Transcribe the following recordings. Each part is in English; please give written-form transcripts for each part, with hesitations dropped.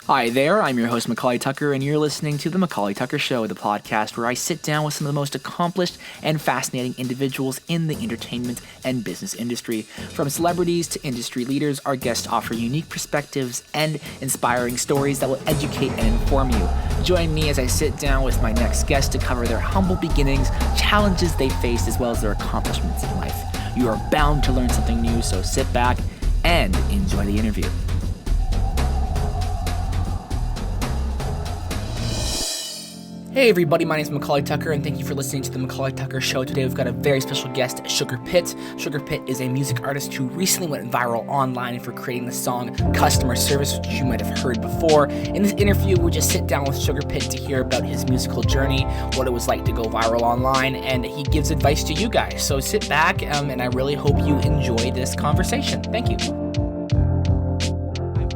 Hi there, I'm your host, McAuley Tucker, and you're listening to The McAuley Tucker Show, the podcast where I sit down with some of the most accomplished and fascinating individuals in the entertainment and business industry. From celebrities to industry leaders, our guests offer unique perspectives and inspiring stories that will educate and inform you. Join me as I sit down with my next guest to cover their humble beginnings, challenges they faced, as well as their accomplishments in life. You are bound to learn something new, so sit back and enjoy the interview. Hey everybody, my name is McAuley Tucker, and thank you for listening to the McAuley Tucker Show. Today we've got a very special guest, Sugar Pitt. Sugar Pitt is a music artist who recently went viral online for creating the song Customer Service, which you might have heard before. In this interview, we'll just sit down with Sugar Pitt to hear about his musical journey, what it was like to go viral online, and he gives advice to you guys. So sit back, and I really hope you enjoy this conversation. Thank you.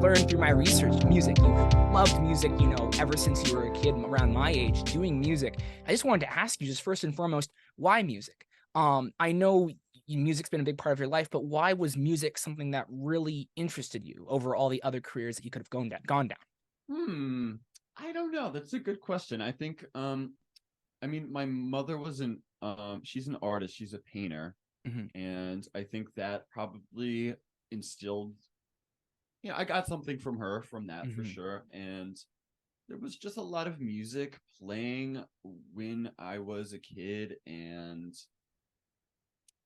Learned through my research music. You've loved music, ever since you were a kid around my age, doing music. I just wanted to ask you, just first and foremost, why music? I know music's been a big part of your life, but why was music something that really interested you over all the other careers that you could have gone down? I don't know. That's a good question. I think, my mother she's an artist, she's a painter. Mm-hmm. And I think that probably instilled, I got something from her from that for sure. And there was just a lot of music playing when I was a kid. And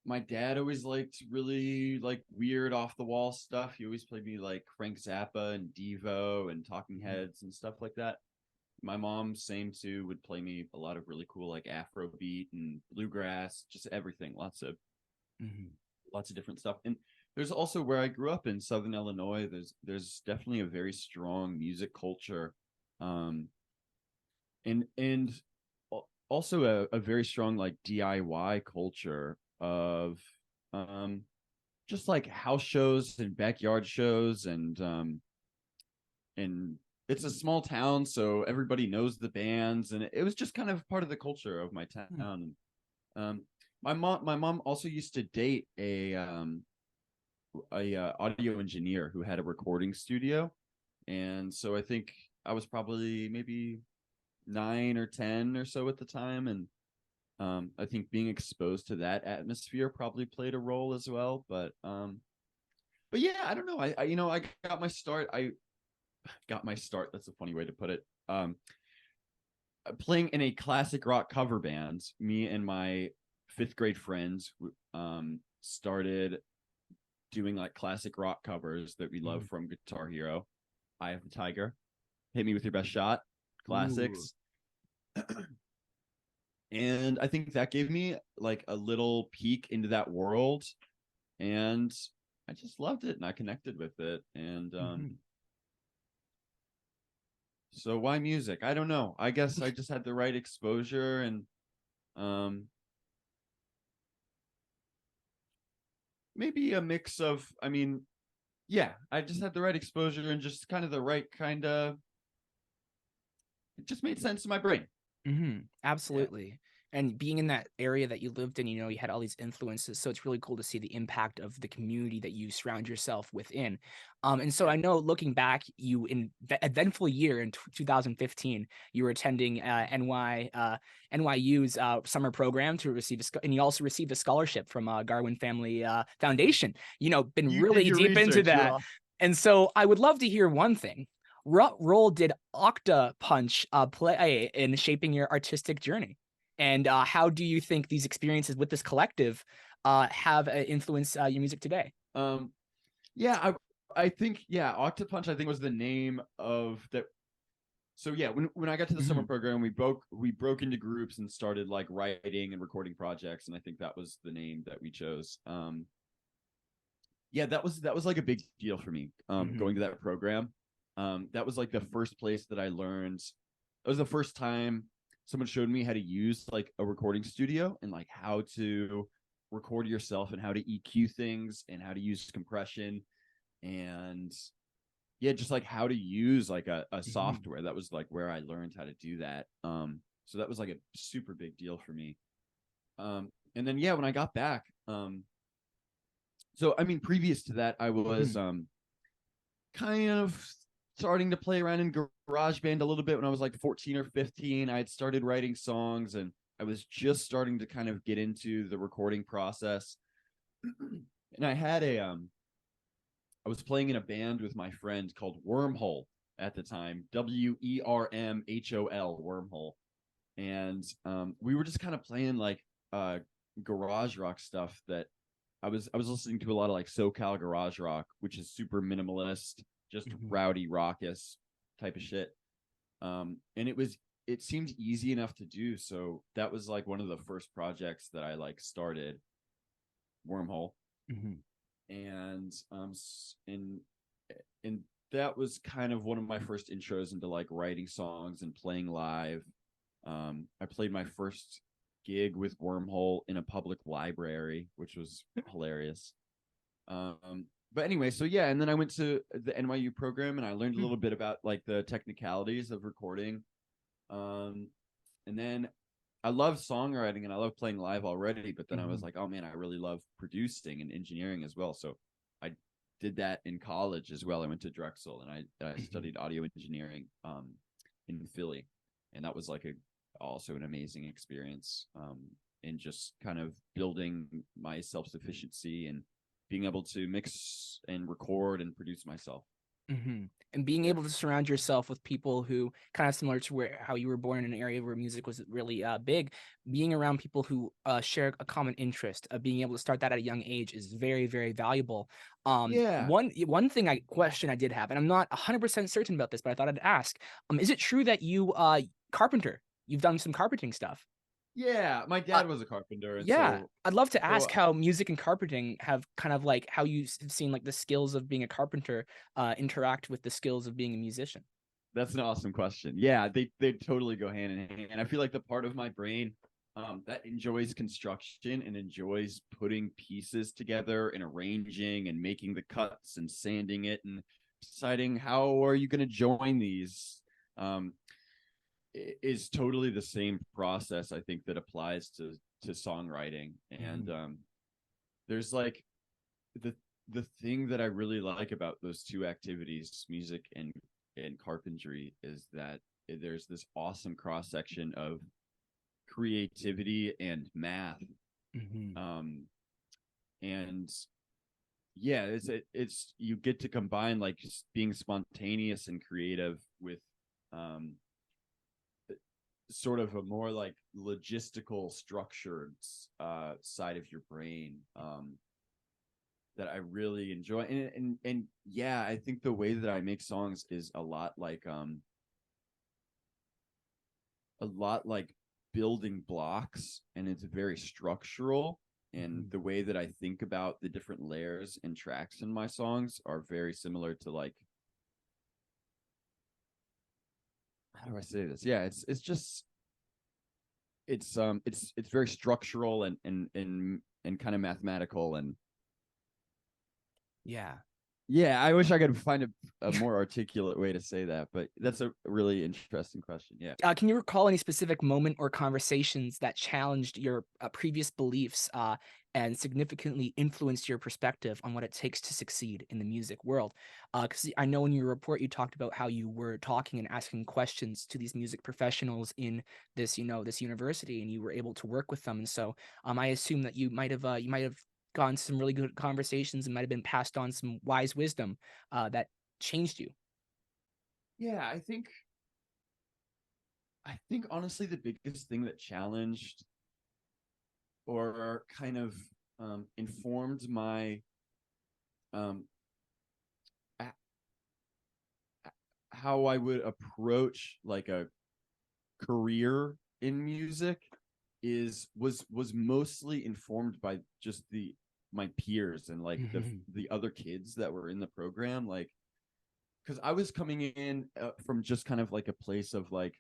my dad always liked really weird off the wall stuff. He always played me like Frank Zappa and Devo and Talking Heads and stuff like that. My mom, same too, would play me a lot of really cool like Afrobeat and bluegrass, just everything. Lots of different stuff. And there's also where I grew up in Southern Illinois. There's definitely a very strong music culture, and also a very strong like DIY culture of just like house shows and backyard shows, and it's a small town, so everybody knows the bands, and it was just kind of part of the culture of my town. And my mom also used to date a audio engineer who had a recording studio, and so I think I was probably maybe 9 or 10 or so at the time, and I think being exposed to that atmosphere probably played a role as well. But yeah, I don't know. I got my start. That's a funny way to put it. Playing in a classic rock cover band. Me and my fifth grade friends started doing like classic rock covers that we love from Guitar Hero, Eye of the Tiger, Hit Me With Your Best Shot, classics. And I think that gave me like a little peek into that world, and I just loved it and I connected with it. And so why music? I don't know. I guess I just had the right exposure, and maybe a mix of, I just had the right exposure and just kind of the right kind of, it just made sense to my brain. Absolutely. Yeah. And being in that area that you lived in, you had all these influences. So it's really cool to see the impact of the community that you surround yourself within. And so I know, looking back, you in the eventful year in 2015, you were attending NYU's summer program to receive and you also received a scholarship from Garwin Family Foundation. Been You really did your deep into research, that. yeah. And so I would love to hear one thing. What role did Octopunch play in shaping your artistic journey? And how do you think these experiences with this collective have influenced your music today? I think Octopunch, I think, was the name of that. So yeah, when I got to the summer program, we broke into groups and started like writing and recording projects, and I think that was the name that we chose. That was like a big deal for me, going to that program. That was like the first place that I learned. It was the first time someone showed me how to use like a recording studio and like how to record yourself and how to EQ things and how to use compression, and just like how to use like a software. That was like where I learned how to do that. So that was like a super big deal for me. And then when I got back, so I mean, previous to that, I was kind of starting to play around in GarageBand a little bit when I was like 14 or 15. I had started writing songs, and I was just starting to kind of get into the recording process. And I was playing in a band with my friend called Wormhole at the time, WERMHOL, Wormhole. And we were just kind of playing like garage rock stuff that I was listening to a lot of like SoCal garage rock, which is super minimalist, just rowdy, raucous type of shit. And it seemed easy enough to do. So that was like one of the first projects that I like started, Wormhole. And and that was kind of one of my first intros into like writing songs and playing live. I played my first gig with Wormhole in a public library, which was hilarious. But anyway, so yeah, and then I went to the NYU program and I learned a little bit about like the technicalities of recording. And then I love songwriting and I love playing live already, but then I was like, oh man, I really love producing and engineering as well. So I did that in college as well. I went to Drexel and I studied audio engineering in Philly, and that was like also an amazing experience in just kind of building my self-sufficiency and being able to mix and record and produce myself. And being able to surround yourself with people who kind of similar to how you were born in an area where music was really big, being around people who share a common interest, being able to start that at a young age is very, very valuable. Yeah. One question I did have, and I'm not 100% certain about this, but I thought I'd ask, is it true that you carpenter? You've done some carpenting stuff. Yeah, my dad was a carpenter, and Yeah, so I'd love to so ask how music and carpenting have kind of like how you've seen like the skills of being a carpenter interact with the skills of being a musician. that's an awesome question. Yeah, they totally go hand in hand. I feel like the part of my brain that enjoys construction and enjoys putting pieces together and arranging and making the cuts and sanding it and deciding how are you going to join these um, is totally the same process. I think that applies to songwriting. And there's like the the thing that I really like about those two activities, music and carpentry, is that there's this awesome cross section of creativity and math. And yeah, it's you get to combine like just being spontaneous and creative with um sort of a more like logistical structured side of your brain that I really enjoy. And yeah, I think the way that I make songs is a lot like building blocks, and it's very structural. And the way that I think about the different layers and tracks in my songs are very similar to like, how do I say this? Yeah, it's just it's very structural and kind of mathematical. And Yeah. yeah, I wish I could find a more articulate way to say that, but that's a really interesting question. Yeah. Can you recall any specific moment or conversations that challenged your previous beliefs and significantly influenced your perspective on what it takes to succeed in the music world? Because I know in your report you talked about how you were talking and asking questions to these music professionals in this university, and you were able to work with them. And so I assume that you might have gone some really good conversations and might have been passed on some wise wisdom that changed you. Yeah, I think honestly the biggest thing that challenged or kind of informed my um a- how I would approach like a career in music was mostly informed by just the my peers and like the other kids that were in the program, like because I was coming in from just kind of like a place of like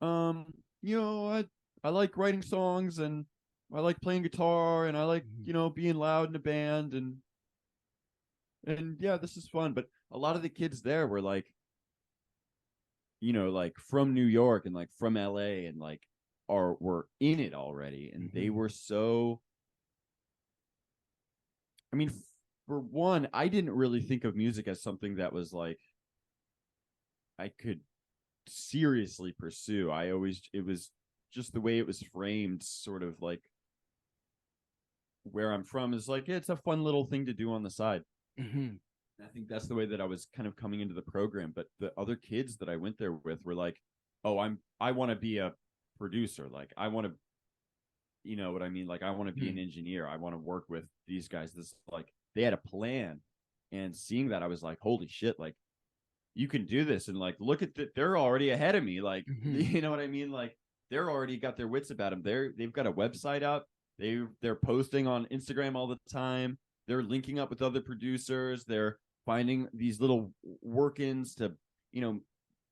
um you know I like writing songs, and I like playing guitar, and I like being loud in a band, and yeah, this is fun. But a lot of the kids there were like like from New York and like from LA, and like were in it already, and they were so I mean, for one, I didn't really think of music as something that was like I could seriously pursue. It was just the way it was framed, sort of like where I'm from is like it's a fun little thing to do on the side. Mm-hmm. I think that's the way that I was kind of coming into the program. But the other kids that I went there with were like, "Oh, I want to be a producer. Like, I want to, you know what I mean? Like, I want to be an engineer. I want to work with these guys." This like they had a plan, and seeing that, I was like, "Holy shit! Like, you can do this." And like, look at they're already ahead of me. Like, you know what I mean? Like, they're already got their wits about them. They've got a website up. They're posting on Instagram all the time. They're linking up with other producers. They're finding these little work-ins to, you know,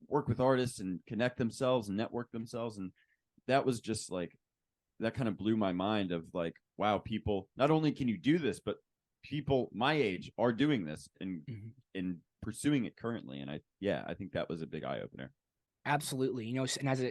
work with artists and connect themselves and network themselves. And that was just like that kind of blew my mind of like, wow, people, not only can you do this, but people my age are doing this and pursuing it currently. And I think that was a big eye opener. Absolutely. And as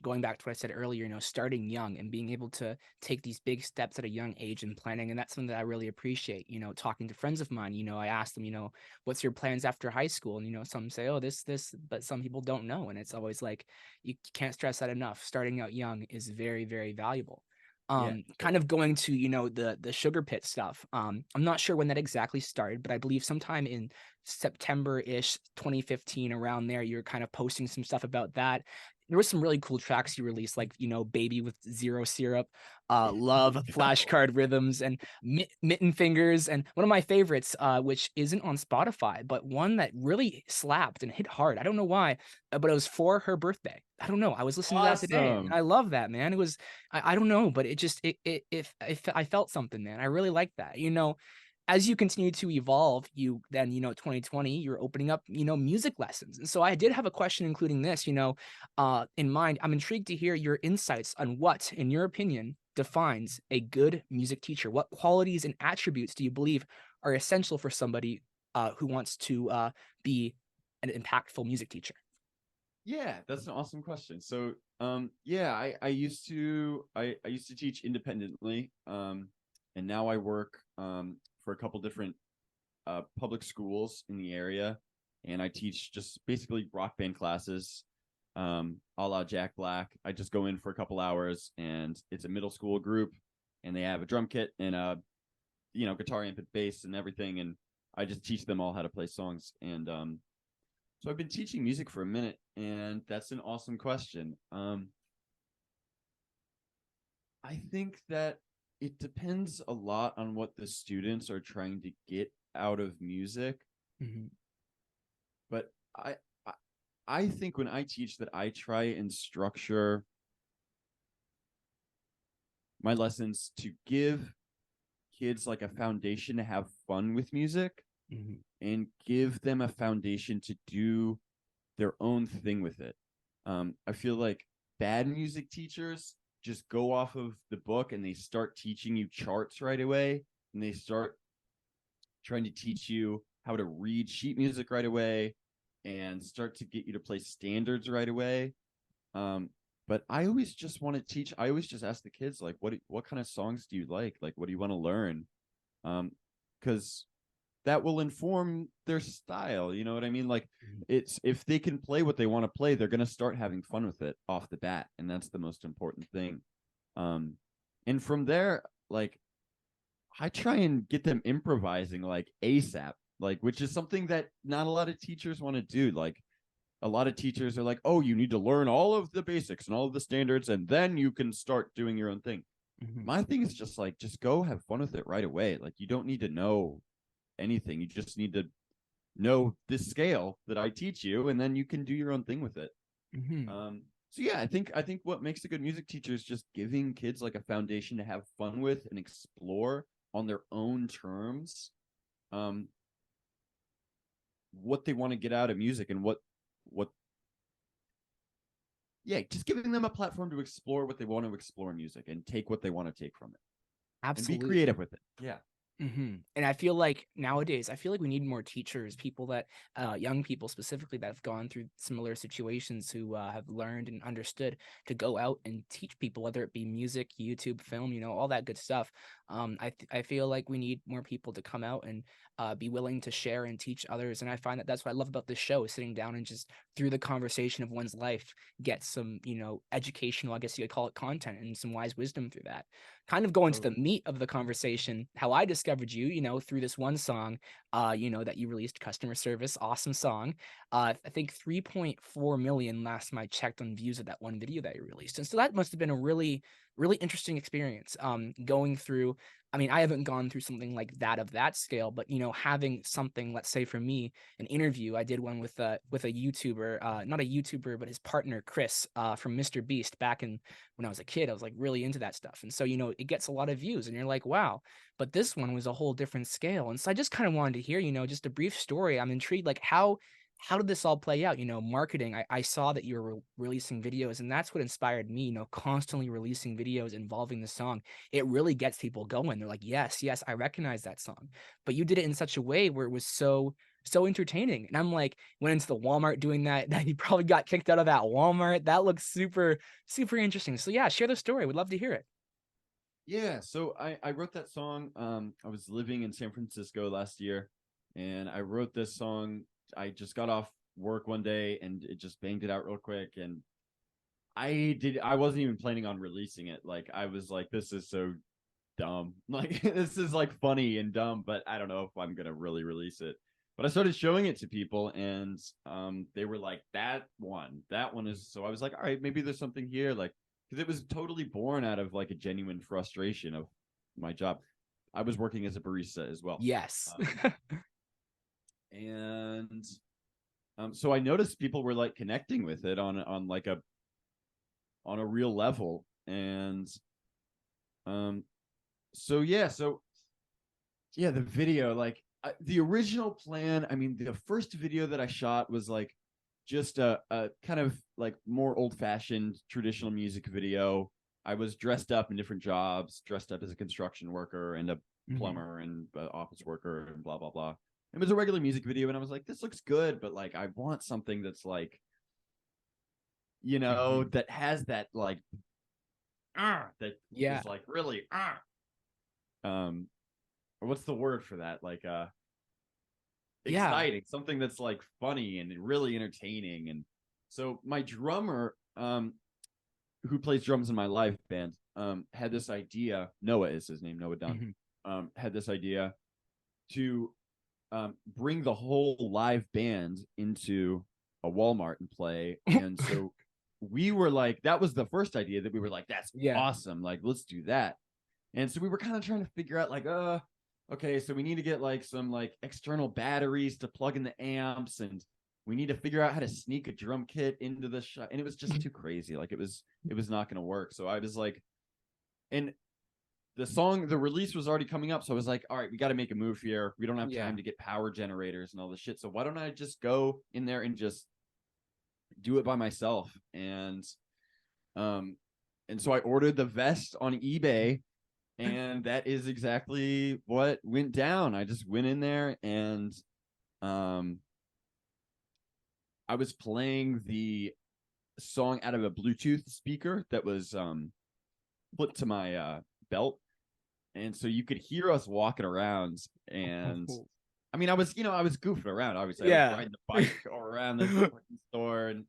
going back to what I said earlier, starting young and being able to take these big steps at a young age and planning. And that's something that I really appreciate, talking to friends of mine, I asked them, what's your plans after high school? And, some say, oh, this, but some people don't know. And it's always like, you can't stress that enough. Starting out young is very, very valuable. Yeah, Kind of going to, the sugar pit stuff. I'm not sure when that exactly started, but I believe sometime in September-ish 2015, around there, you're kind of posting some stuff about that. There was some really cool tracks you released, like, Baby with Zero Syrup, Love, Flashcard Rhythms, and Mitten Fingers. And one of my favorites, which isn't on Spotify, but one that really slapped and hit hard. I don't know why, but it was For Her Birthday. I don't know. I was listening to that today, and awesome. I love that, man. It was, I don't know, but I felt something, man. I really like that. As you continue to evolve, you then, 2020, you're opening up, music lessons. And so I did have a question, including this, in mind. I'm intrigued to hear your insights on what, in your opinion, defines a good music teacher. What qualities and attributes do you believe are essential for somebody who wants to be an impactful music teacher? Yeah, that's an awesome question. So, yeah, I used to teach independently, and now I work for a couple different public schools in the area, and I teach just basically rock band classes, a la Jack Black. I just go in for a couple hours, and it's a middle school group, and they have a drum kit and a guitar amp and bass and everything, and I just teach them all how to play songs. And so I've been teaching music for a minute, and that's an awesome question. I think that it depends a lot on what the students are trying to get out of music. Mm-hmm. But I I think when I teach that I try and structure my lessons to give kids like a foundation to have fun with music Mm-hmm. and give them a foundation to do their own thing with it. I feel like bad music teachers just go off of the book and they start teaching you charts right away, and they start trying to teach you how to read sheet music right away and start to get you to play standards right away. But I always just want to teach. I always just ask the kids like, what kind of songs do you like? Like, what do you want to learn? Because that will inform their style. You know what I mean? Like, it's if they can play what they want to play, they're gonna start having fun with it off the bat, and that's the most important thing. And from there, like, I try and get them improvising like ASAP, like, which is something that not a lot of teachers want to do. Like, a lot of teachers are like, oh, you need to learn all of the basics and all of the standards, and then you can start doing your own thing. Mm-hmm. My thing is just like, just go have fun with it right away. Like, you don't need to know anything. You just need to know this scale that I teach you, and then you can do your own thing with it. Mm-hmm. So yeah, I think what makes a good music teacher is just giving kids like a foundation to have fun with and explore on their own terms, um, what they want to get out of music and what yeah, just giving them a platform to explore what they want to explore in music and take what they want to take from it and be Absolutely. creative with it. Yeah. Mm-hmm. And I feel like nowadays, I feel like we need more teachers, people that, young people specifically, that have gone through similar situations, who have learned and understood to go out and teach people, whether it be music, YouTube, film, all that good stuff. I feel like we need more people to come out and be willing to share and teach others. And I find that that's what I love about this show, is sitting down and just through the conversation of one's life, get some, educational, I guess you could call it, content and some wise wisdom through that. Kind of going to the Totally. meat of the conversation, how I discovered you, through this one song, that you released, Customer Service, awesome song. I think 3.4 million last time I checked on views of that one video that you released. And so that must have been a really, really interesting experience, going through. I mean, I haven't gone through something like that of that scale, but having something, let's say for me, an interview. I did one with a YouTuber, not a YouTuber, but his partner Chris, from Mr. Beast, back in when I was a kid. I was like really into that stuff, and so it gets a lot of views, and you're like, wow. But this one was a whole different scale, and so I just kind of wanted to hear, just a brief story. I'm intrigued, like how did this all play out? Marketing. I saw that you were releasing videos, and that's what inspired me, constantly releasing videos involving the song. It really gets people going. They're like, yes, yes, I recognize that song. But you did it in such a way where it was so entertaining. And I'm like, went into the Walmart doing that. That you probably got kicked out of that Walmart. That looks super, super interesting. So yeah, share the story. Would love to hear it. Yeah, so I wrote that song. I was living in San Francisco last year, and I wrote this song. I just got off work one day and it just banged it out real quick. And I wasn't even planning on releasing it. Like, I was like, this is so dumb. Like, this is like funny and dumb, but I don't know if I'm gonna really release it. But I started showing it to people, and they were like, that one is. So I was like, all right, maybe there's something here. Like, because it was totally born out of like a genuine frustration of my job. I was working as a barista as well. Yes. And so I noticed people were like connecting with it on like a real level. And um so the video, like, the original plan, I mean, the first video that I shot was like just a kind of like more old-fashioned traditional music video. I was dressed up in different jobs, dressed up as a construction worker and a plumber and office worker and blah blah blah. It was a regular music video, and I was like, this looks good, but like, I want something that's like, Mhm. that has that like, that Yeah. is like really, what's the word for that? Like, Yeah. exciting, something that's like funny and really entertaining. And so my drummer, who plays drums in my live band, had this idea. Noah is his name, Noah Dunn. Mhm. Had this idea to bring the whole live band into a Walmart and play. And so we were like, that was the first idea that we were like, that's Yeah. awesome. Like, let's do that. And so we were kind of trying to figure out like, okay, so we need to get like some like external batteries to plug in the amps, and we need to figure out how to sneak a drum kit into the shop. And it was just too crazy. Like, it was not going to work. So I was like, and the release was already coming up. So I was like, all right, we got to make a move here. We don't have Yeah. time to get power generators and all this shit. So why don't I just go in there and just do it by myself? Um, and so I ordered the vest on eBay, and that is exactly what went down. I just went in there, and um, I was playing the song out of a Bluetooth speaker that was put to my belt, and so you could hear us walking around. And I mean, I was goofing around. Obviously, I was Yeah. riding the bike around the store, and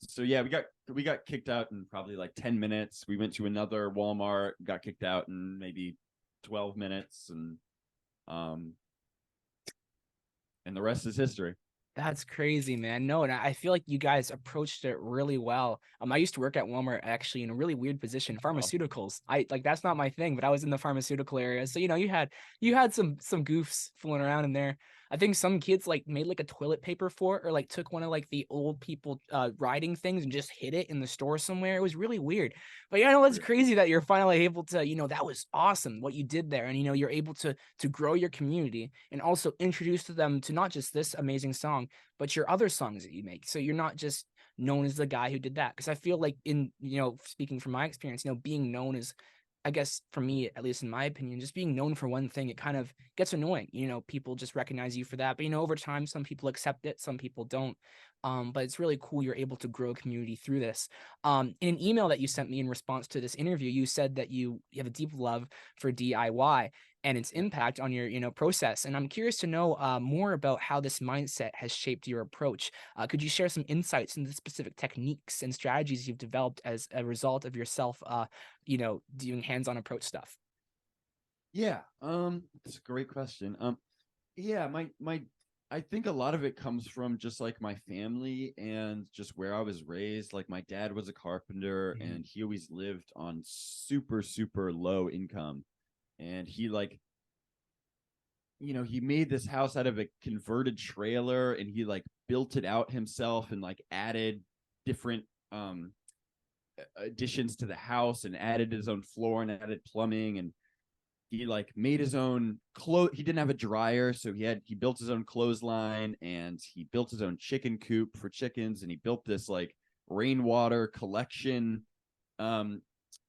so yeah, we got kicked out in probably like 10 minutes. We went to another Walmart, got kicked out in maybe 12 minutes, um, and the rest is history. That's crazy, man. No, and I feel like you guys approached it really well. I used to work at Walmart actually in a really weird position, Well, pharmaceuticals. I like that's not my thing, but I was in the pharmaceutical area. So, you had some goofs fooling around in there. I think some kids like made like a toilet paper fort, or like took one of like the old people riding things and just hid it in the store somewhere. It was really weird. But yeah, no, it's crazy that you're finally able to, that was awesome what you did there. And you're able to grow your community and also introduce to them to not just this amazing song, but your other songs that you make. So you're not just known as the guy who did that. Because I feel like, in speaking from my experience, being known as I guess for me, at least in my opinion, just being known for one thing, it kind of gets annoying. People just recognize you for that. But over time, some people accept it, some people don't. But it's really cool you're able to grow a community through this. In an email that you sent me in response to this interview, you said that you have a deep love for DIY and its impact on your process. And I'm curious to know more about how this mindset has shaped your approach. Could you share some insights into the specific techniques and strategies you've developed as a result of yourself doing hands-on approach stuff? Yeah, it's a great question. Yeah, my I think a lot of it comes from just like my family and just where I was raised. Like my dad was a carpenter and he always lived on super, super low income. And he he made this house out of a converted trailer and he like built it out himself and like added different additions to the house and added his own floor and added plumbing, and he like made his own clothes. He didn't have a dryer, so he built his own clothesline and he built his own chicken coop for chickens, and he built this like rainwater collection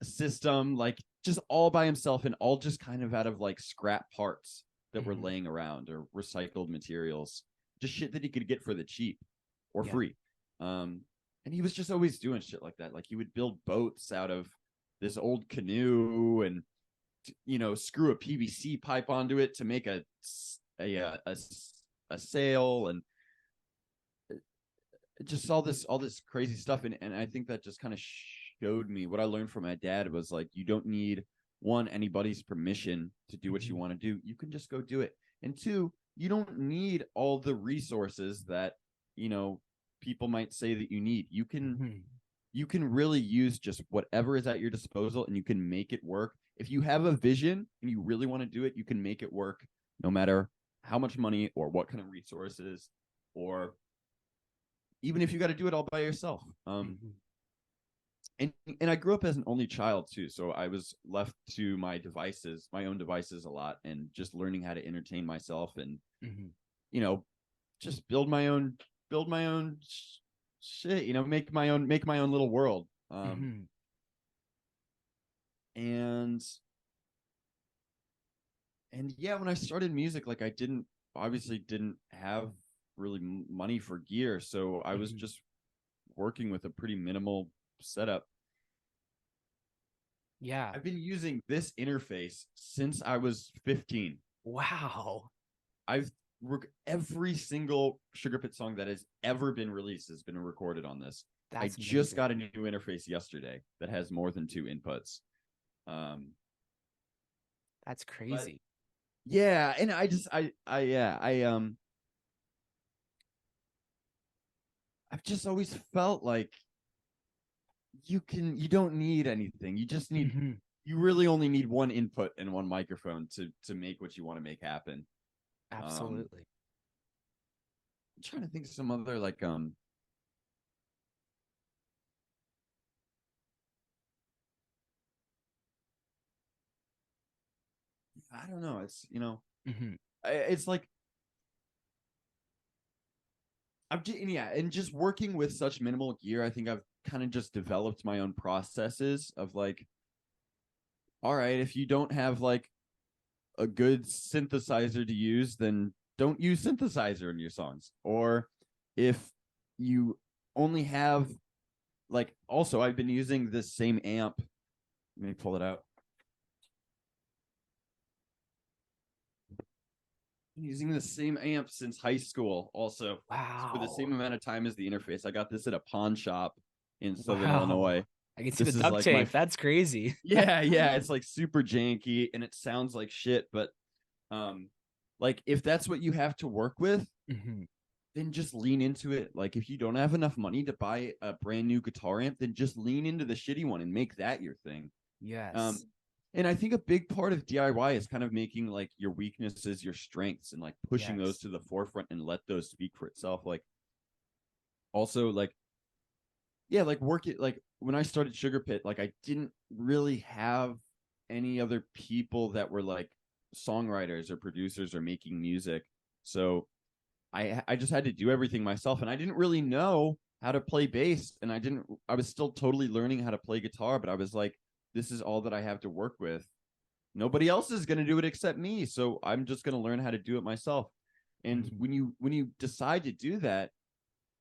system, like just all by himself, and all just kind of out of like scrap parts that were laying around or recycled materials, just shit that he could get for the cheap or free. And he was just always doing shit like that. Like he would build boats out of this old canoe and screw a PVC pipe onto it to make a sail, and just all this crazy stuff. And I think that just kind of showed me what I learned from my dad was like, you don't need anybody's permission to do what you want to do. You can just go do it. And two, you don't need all the resources that people might say that you need. You can really use just whatever is at your disposal, and you can make it work. If you have a vision and you really want to do it, you can make it work no matter how much money or what kind of resources, or even if you got to do it all by yourself. And I grew up as an only child too, so I was left to my own devices a lot, and just learning how to entertain myself and just build my own shit, make my own little world. And yeah, when I started music, like I obviously didn't have really money for gear, so I was just working with a pretty minimal setup. Yeah. I've been using this interface since I was 15. Wow. Every single Sugar Pit song that has ever been released has been recorded on this. That's I just got a new interface yesterday that has more than 2 inputs. That's crazy. Yeah, and I've just always felt like you don't need anything. You just need you really only need one input and one microphone to make what you want to make happen. Absolutely. I'm trying to think of some other like I don't know. It's it's like and just working with such minimal gear, I think I've kind of just developed my own processes of like, all right, if you don't have like a good synthesizer to use, then don't use synthesizer in your songs. Or if you only have like, also I've been using this same amp. Let me pull it out. Using the same amp since high school, also. Wow. For the same amount of time as the interface. I got this at a pawn shop in Southern Illinois. I can see This the is duct like tape. That's crazy. Yeah, it's like super janky and it sounds like shit, but like if that's what you have to work with, then just lean into it. Like if you don't have enough money to buy a brand new guitar amp, then just lean into the shitty one and make that your thing. Yes. And I think a big part of DIY is kind of making like your weaknesses your strengths and like pushing those to the forefront and let those speak for itself. Like also like, yeah, like work it. Like when I started Sugar Pit, like I didn't really have any other people that were like songwriters or producers or making music. So I just had to do everything myself, and I didn't really know how to play bass, and I was still totally learning how to play guitar, but I was like, this is all that I have to work with. Nobody else is going to do it except me. So I'm just going to learn how to do it myself. And when you decide to do that,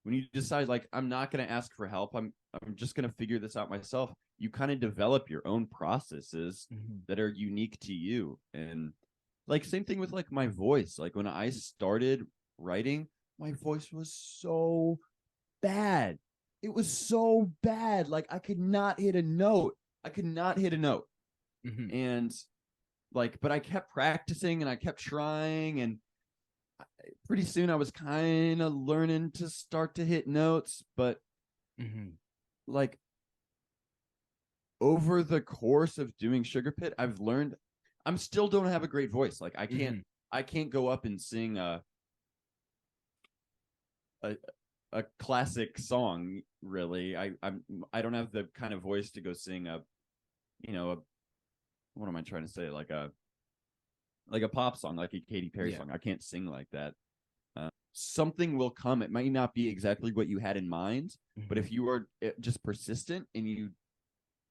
when you decide like, I'm not going to ask for help, I'm just going to figure this out myself, you kind of develop your own processes that are unique to you. And like, same thing with like my voice. Like when I started writing, my voice was so bad. It was so bad. Like I could not hit a note. And like, but I kept practicing and I kept trying, and pretty soon I was kind of learning to start to hit notes. But like over the course of doing Sugar Pit, I've learned I'm still don't have a great voice. Like I can't go up and sing a classic song, really. I don't have the kind of voice to go sing what am I trying to say? Like a pop song, like a Katy Perry song. I can't sing like that. Something will come. It might not be exactly what you had in mind, but if you are just persistent and you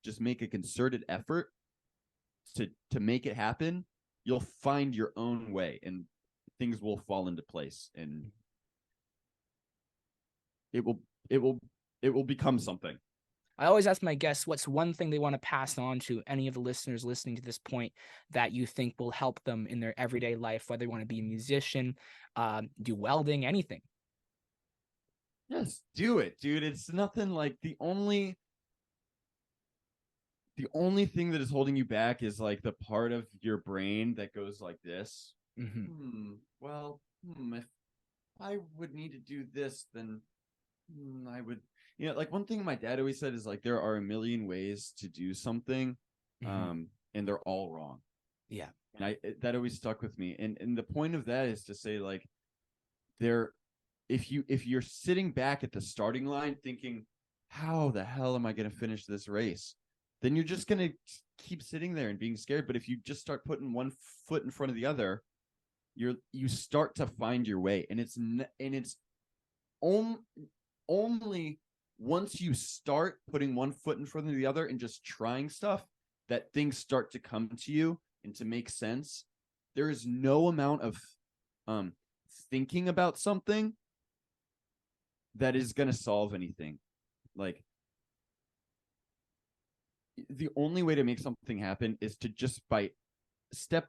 just make a concerted effort to make it happen, you'll find your own way and things will fall into place, and it will become something. I always ask my guests, what's one thing they want to pass on to any of the listeners listening to this point that you think will help them in their everyday life, whether they want to be a musician, do welding, anything? Yes, do it, dude. It's nothing like the only thing that is holding you back is like the part of your brain that goes like this. If I would need to do this, then I would, like one thing my dad always said is like, there are a million ways to do something, and they're all wrong. Yeah. And that always stuck with me. And the point of that is to say like, if you're sitting back at the starting line thinking, how the hell am I going to finish this race? Then you're just going to keep sitting there and being scared. But if you just start putting one foot in front of the other, you start to find your way. And it's only once you start putting one foot in front of the other and just trying stuff that things start to come to you and to make sense. There is no amount of thinking about something that is going to solve anything. Like, the only way to make something happen is to just by step,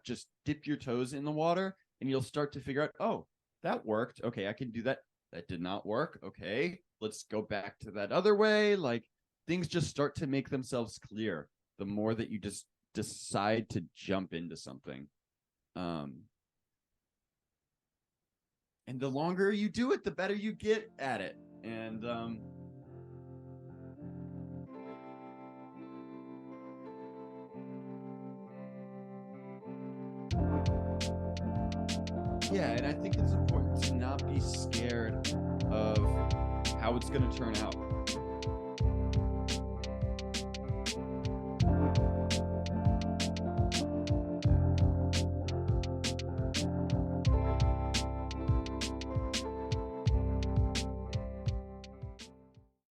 just dip your toes in the water, and you'll start to figure out, oh, that worked. Okay, I can do that. That did not work. Okay, let's go back to that other way. Like, things just start to make themselves clear the more that you just decide to jump into something. And the longer you do it, the better you get at it. And and I think it's important to not be scared of how it's going to turn out.